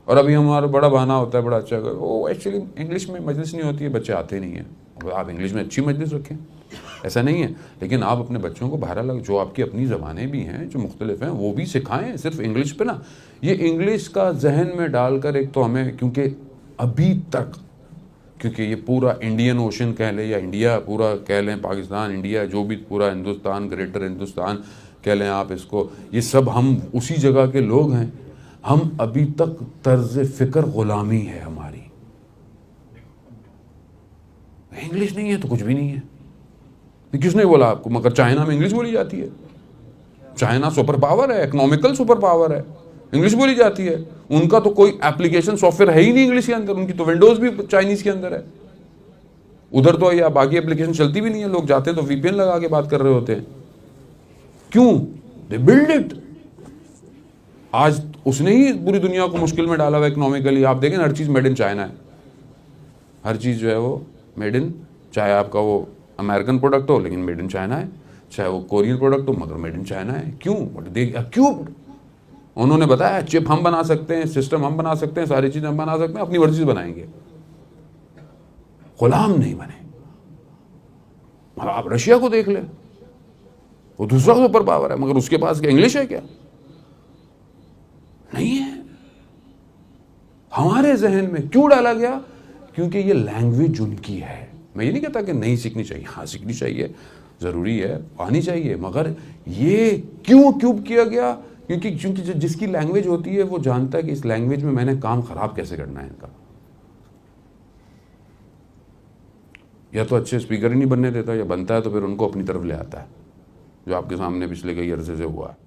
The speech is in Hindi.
और अभी हमारा बड़ा बहाना होता है, बड़ा अच्छा, वो एक्चुअली इंग्लिश में मजलिस नहीं होती है, बच्चे आते नहीं हैं। आप इंग्लिश में अच्छी मजलिस रखें, ऐसा नहीं है, लेकिन आप अपने बच्चों को बाहर अलग, जो आपकी अपनी ज़बानें भी हैं जो मुख्तलिफ हैं, वो भी सिखाएं। सिर्फ इंग्लिश पे ना, ये इंग्लिश का जहन में डालकर एक तो हमें, क्योंकि अभी तक, क्योंकि ये पूरा इंडियन ओशन कह लें या इंडिया पूरा कह लें, पाकिस्तान, इंडिया, जो भी पूरा हिंदुस्तान, ग्रेटर हिंदुस्तान कह लें आप इसको, ये सब हम उसी जगह के लोग हैं। हम अभी तक तर्ज फ़िक्र ग़ुलामी है हमारी। इंग्लिश नहीं है तो कुछ भी नहीं है। किसने बोला आपको? मगर चाइना में इंग्लिश बोली जाती है। चाइना सुपर पावर है, इकोनॉमिकल सुपर पावर है, इंग्लिश बोली जाती है। उनका तो कोई एप्लीकेशन सॉफ्टवेयर है ही नहीं इंग्लिश के अंदर, उनकी तो विंडोज भी चाइनीज के अंदर है। उधर तो या बाकी एप्लीकेशन चलती भी नहीं है, लोग जाते हैं तो वीपीएन लगा के बात कर रहे होते हैं। क्यों? They build it. आज उसने ही पूरी दुनिया को मुश्किल में डाला हुआ इकोनॉमिकली। आप देखें हर चीज मेड इन चाइना है, हर चीज जो है वो मेड इन, चाहे आपका वो अमेरिकन प्रोडक्ट हो लेकिन मेड इन चाइना है, चाहे वो कोरियन प्रोडक्ट हो मगर मेड इन चाइना है। क्यों? क्यों? उन्होंने बताया चिप हम बना सकते हैं, सिस्टम हम बना सकते हैं, सारी चीजें हम बना सकते हैं, अपनी मर्जी से बनाएंगे, गुलाम नहीं बने। आप रशिया को देख ले, वो दूसरा सुपर पावर है, मगर उसके पास क्या इंग्लिश है? क्या नहीं है। हमारे जहन में क्यों डाला गया? क्योंकि ये लैंग्वेज उनकी है। मैं ये नहीं कहता कि नहीं सीखनी चाहिए, हाँ सीखनी चाहिए, ज़रूरी है, आनी चाहिए, मगर ये क्यों क्यूब किया गया? क्योंकि जिसकी लैंग्वेज होती है वो जानता है कि इस लैंग्वेज में मैंने काम ख़राब कैसे करना है इनका। या तो अच्छे स्पीकर ही नहीं बनने देता, या बनता है तो फिर उनको अपनी तरफ ले आता है, जो आपके सामने पिछले कई अरसे से हुआ है।